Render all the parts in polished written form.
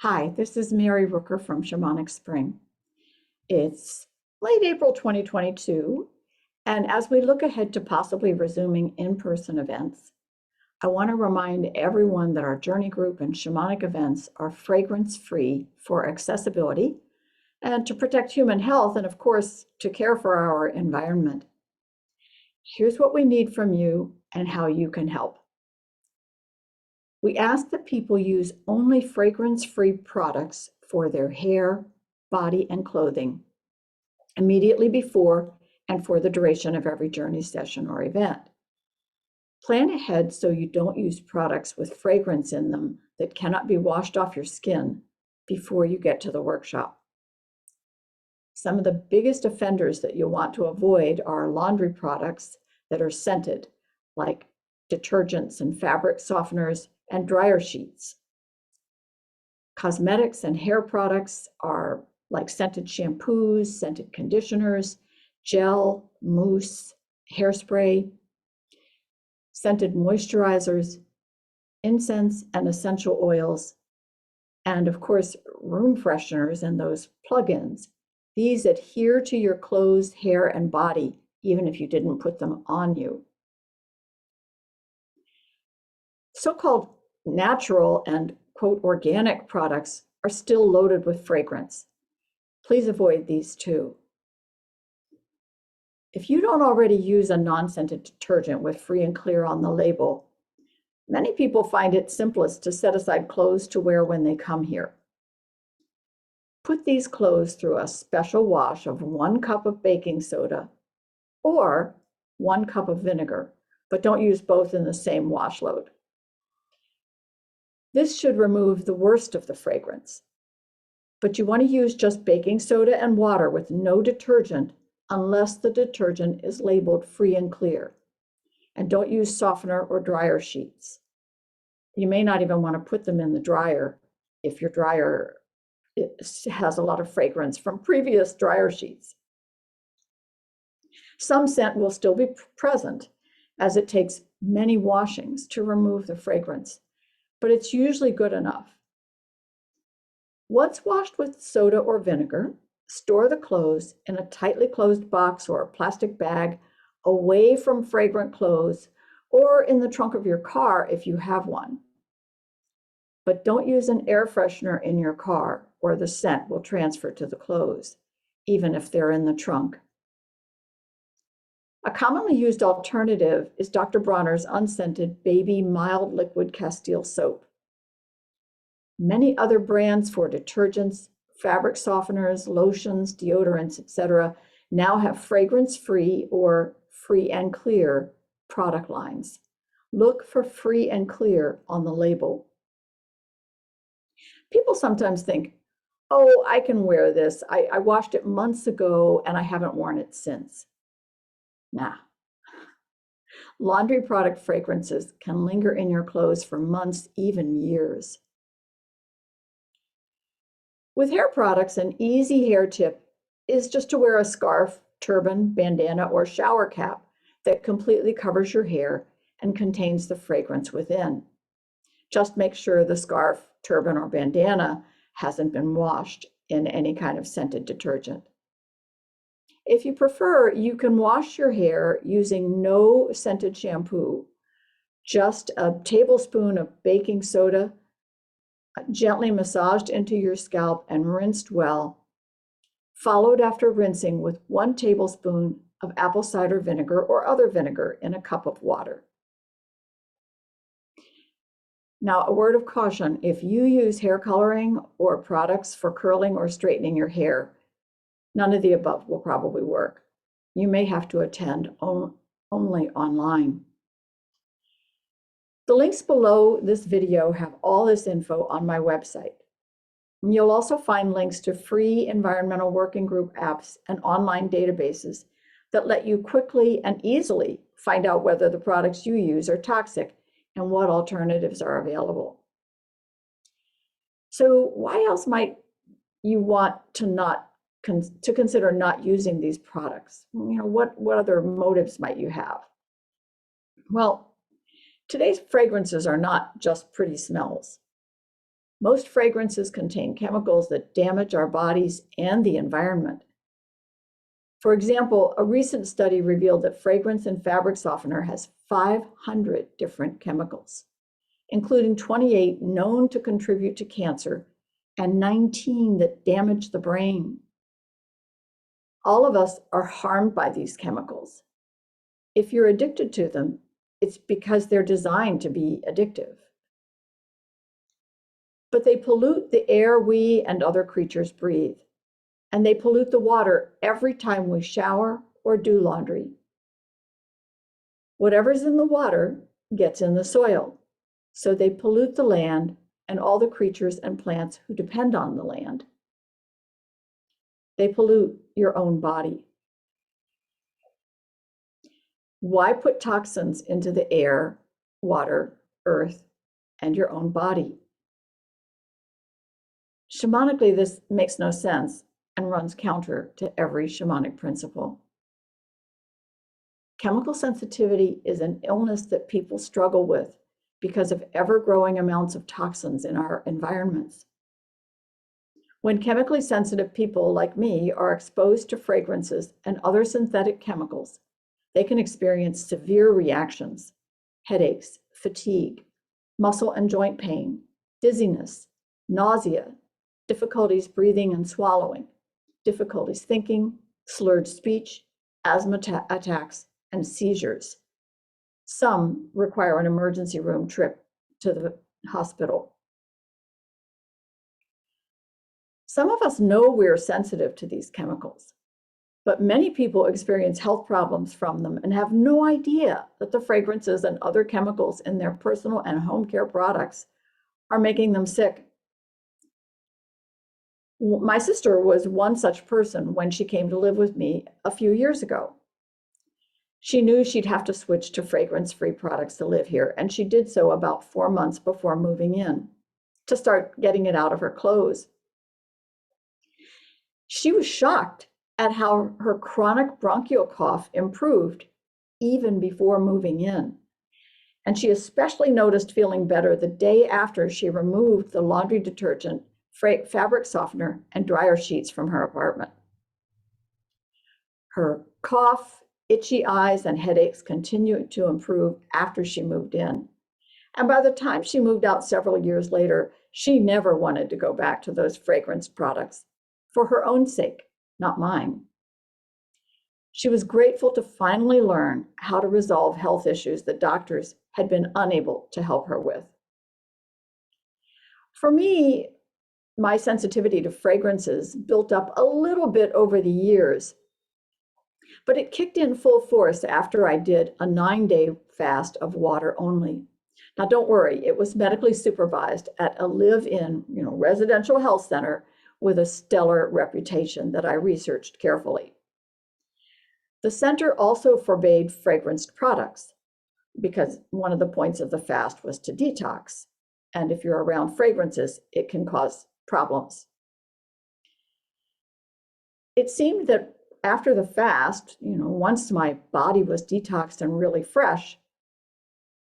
Hi, this is Mary Rooker from Shamanic Spring. It's late April 2022, and as we look ahead to possibly resuming in-person events, I want to remind everyone that our journey group and shamanic events are fragrance-free for accessibility and to protect human health and, of course, to care for our environment. Here's what we need from you and how you can help. We ask that people use only fragrance-free products for their hair, body, and clothing immediately before and for the duration of every journey session or event. Plan ahead so you don't use products with fragrance in them that cannot be washed off your skin before you get to the workshop. Some of the biggest offenders that you'll want to avoid are laundry products that are scented, like detergents and fabric softeners and dryer sheets. Cosmetics and hair products are like scented shampoos, scented conditioners, gel, mousse, hairspray, scented moisturizers, incense and essential oils, and of course, room fresheners and those plug-ins. These adhere to your clothes, hair, and body, even if you didn't put them on you. So-called natural and, quote, organic products are still loaded with fragrance. Please avoid these too. If you don't already use a non-scented detergent with free and clear on the label, many people find it simplest to set aside clothes to wear when they come here. Put these clothes through a special wash of 1 cup of baking soda or 1 cup of vinegar, but don't use both in the same wash load. This should remove the worst of the fragrance, but you want to use just baking soda and water with no detergent unless the detergent is labeled free and clear. And don't use softener or dryer sheets. You may not even want to put them in the dryer if your dryer has a lot of fragrance from previous dryer sheets. Some scent will still be present as it takes many washings to remove the fragrance, but it's usually good enough. Once washed with soda or vinegar, store the clothes in a tightly closed box or a plastic bag away from fragrant clothes or in the trunk of your car if you have one. But don't use an air freshener in your car or the scent will transfer to the clothes, even if they're in the trunk. A commonly used alternative is Dr. Bronner's unscented baby mild liquid Castile soap. Many other brands for detergents, fabric softeners, lotions, deodorants, etc. now have fragrance-free or free and clear product lines. Look for free and clear on the label. People sometimes think, oh, I can wear this. I washed it months ago and I haven't worn it since. Nah. Laundry product fragrances can linger in your clothes for months, even years. With hair products, an easy hair tip is just to wear a scarf, turban, bandana, or shower cap that completely covers your hair and contains the fragrance within. Just make sure the scarf, turban, or bandana hasn't been washed in any kind of scented detergent. If you prefer, you can wash your hair using no scented shampoo, just a tablespoon of baking soda, gently massaged into your scalp and rinsed well, followed after rinsing with 1 tablespoon of apple cider vinegar or other vinegar in a cup of water. Now, a word of caution, if you use hair coloring or products for curling or straightening your hair, none of the above will probably work. You may have to attend only online. The links below this video have all this info on my website. And you'll also find links to free environmental working group apps and online databases that let you quickly and easily find out whether the products you use are toxic and what alternatives are available. So why else might you want to consider not using these products? What other motives might you have? Well, today's fragrances are not just pretty smells. Most fragrances contain chemicals that damage our bodies and the environment. For example, a recent study revealed that fragrance and fabric softener has 500 different chemicals, including 28 known to contribute to cancer and 19 that damage the brain. All of us are harmed by these chemicals. If you're addicted to them, it's because they're designed to be addictive. But they pollute the air we and other creatures breathe, and they pollute the water every time we shower or do laundry. Whatever's in the water gets in the soil, so they pollute the land and all the creatures and plants who depend on the land. They pollute your own body. Why put toxins into the air, water, earth, and your own body? Shamanically, this makes no sense and runs counter to every shamanic principle. Chemical sensitivity is an illness that people struggle with because of ever-growing amounts of toxins in our environments. When chemically sensitive people like me are exposed to fragrances and other synthetic chemicals, they can experience severe reactions, headaches, fatigue, muscle and joint pain, dizziness, nausea, difficulties breathing and swallowing, difficulties thinking, slurred speech, asthma attacks, and seizures. Some require an emergency room trip to the hospital. Some of us know we're sensitive to these chemicals, but many people experience health problems from them and have no idea that the fragrances and other chemicals in their personal and home care products are making them sick. My sister was one such person when she came to live with me a few years ago. She knew she'd have to switch to fragrance-free products to live here, and she did so about 4 months before moving in, to start getting it out of her clothes. She was shocked at how her chronic bronchial cough improved even before moving in. And she especially noticed feeling better the day after she removed the laundry detergent, fabric softener, and dryer sheets from her apartment. Her cough, itchy eyes, and headaches continued to improve after she moved in. And by the time she moved out several years later, she never wanted to go back to those fragrance products for her own sake, not mine. She was grateful to finally learn how to resolve health issues that doctors had been unable to help her with. For me, my sensitivity to fragrances built up a little bit over the years, but it kicked in full force after I did a 9-day fast of water only. Now, don't worry, it was medically supervised at a live-in, residential health center with a stellar reputation that I researched carefully. The center also forbade fragranced products because one of the points of the fast was to detox. And if you're around fragrances, it can cause problems. It seemed that after the fast, once my body was detoxed and really fresh,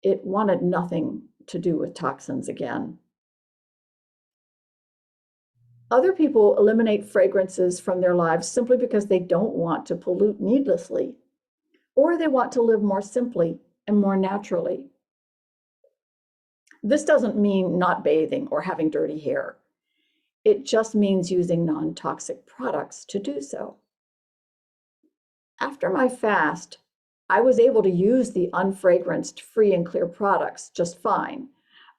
it wanted nothing to do with toxins again. Other people eliminate fragrances from their lives simply because they don't want to pollute needlessly, or they want to live more simply and more naturally. This doesn't mean not bathing or having dirty hair. It just means using non-toxic products to do so. After my fast, I was able to use the unfragranced free and clear products just fine,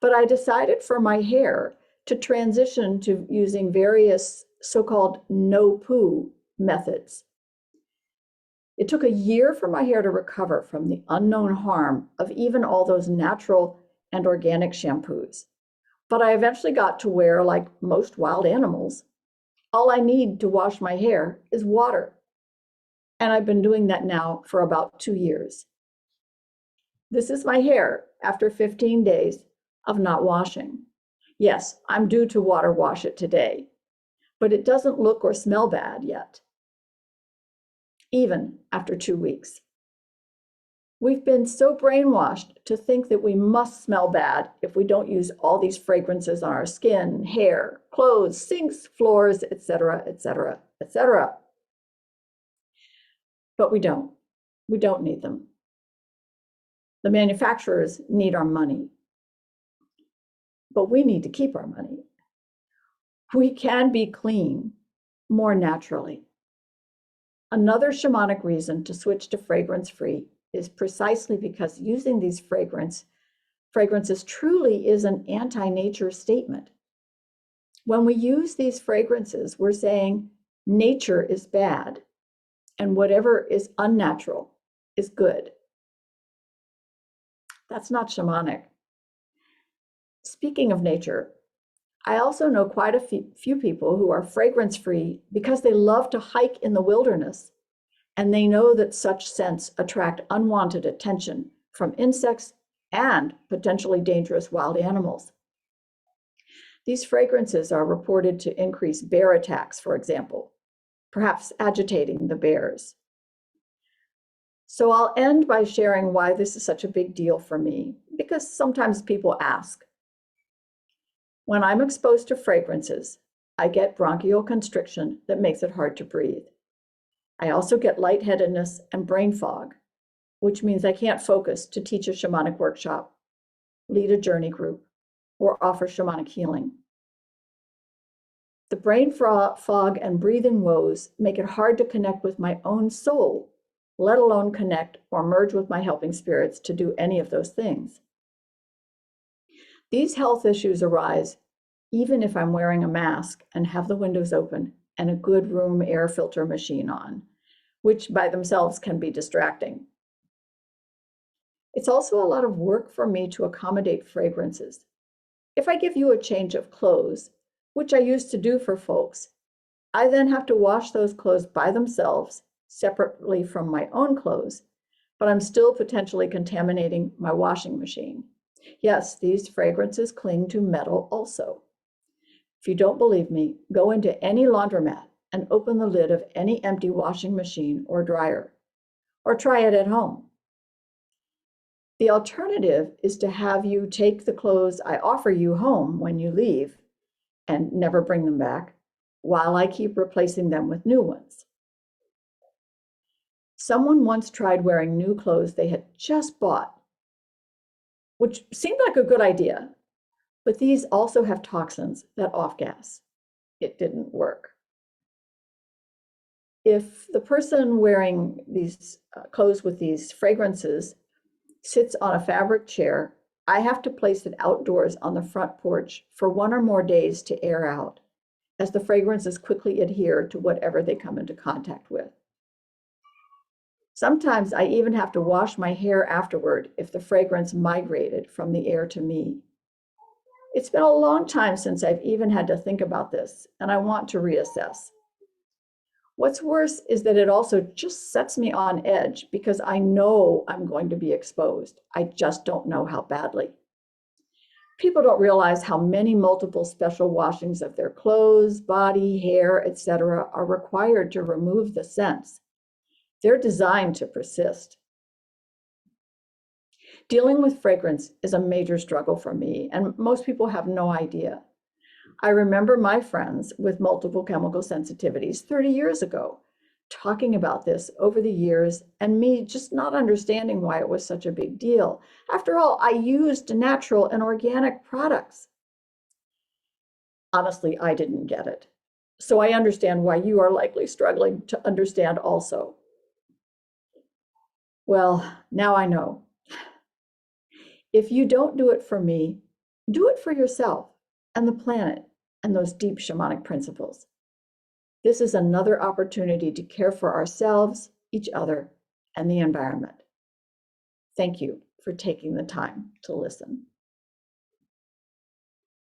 but I decided for my hair to transition to using various so-called no-poo methods. It took a year for my hair to recover from the unknown harm of even all those natural and organic shampoos. But I eventually got to where, like most wild animals, all I need to wash my hair is water. And I've been doing that now for about 2 years. This is my hair after 15 days of not washing. Yes, I'm due to water wash it today, but it doesn't look or smell bad yet, even after 2 weeks. We've been so brainwashed to think that we must smell bad if we don't use all these fragrances on our skin, hair, clothes, sinks, floors, etc., etc., etc. But we don't. We don't need them. The manufacturers need our money, but we need to keep our money. We can be clean more naturally. Another shamanic reason to switch to fragrance-free is precisely because using these fragrances truly is an anti-nature statement. When we use these fragrances, we're saying nature is bad and whatever is unnatural is good. That's not shamanic. Speaking of nature, I also know quite a few people who are fragrance-free because they love to hike in the wilderness, and they know that such scents attract unwanted attention from insects and potentially dangerous wild animals. These fragrances are reported to increase bear attacks, for example, perhaps agitating the bears. So I'll end by sharing why this is such a big deal for me, because sometimes people ask. When I'm exposed to fragrances, I get bronchial constriction that makes it hard to breathe. I also get lightheadedness and brain fog, which means I can't focus to teach a shamanic workshop, lead a journey group, or offer shamanic healing. The brain fog and breathing woes make it hard to connect with my own soul, let alone connect or merge with my helping spirits to do any of those things. These health issues arise even if I'm wearing a mask and have the windows open and a good room air filter machine on, which by themselves can be distracting. It's also a lot of work for me to accommodate fragrances. If I give you a change of clothes, which I used to do for folks, I then have to wash those clothes by themselves, separately from my own clothes, but I'm still potentially contaminating my washing machine. Yes, these fragrances cling to metal also. If you don't believe me, go into any laundromat and open the lid of any empty washing machine or dryer, or try it at home. The alternative is to have you take the clothes I offer you home when you leave and never bring them back, while I keep replacing them with new ones. Someone once tried wearing new clothes they had just bought, which seemed like a good idea, but these also have toxins that off-gas. It didn't work. If the person wearing these clothes with these fragrances sits on a fabric chair, I have to place it outdoors on the front porch for 1 or more days to air out, as the fragrances quickly adhere to whatever they come into contact with. Sometimes I even have to wash my hair afterward if the fragrance migrated from the air to me. It's been a long time since I've even had to think about this, and I want to reassess. What's worse is that it also just sets me on edge because I know I'm going to be exposed. I just don't know how badly. People don't realize how many multiple special washings of their clothes, body, hair, etc. are required to remove the scents. They're designed to persist. Dealing with fragrance is a major struggle for me, and most people have no idea. I remember my friends with multiple chemical sensitivities 30 years ago talking about this over the years, and me just not understanding why it was such a big deal. After all, I used natural and organic products. Honestly, I didn't get it. So I understand why you are likely struggling to understand also. Well, now I know. If you don't do it for me, do it for yourself and the planet and those deep shamanic principles. This is another opportunity to care for ourselves, each other, and the environment. Thank you for taking the time to listen.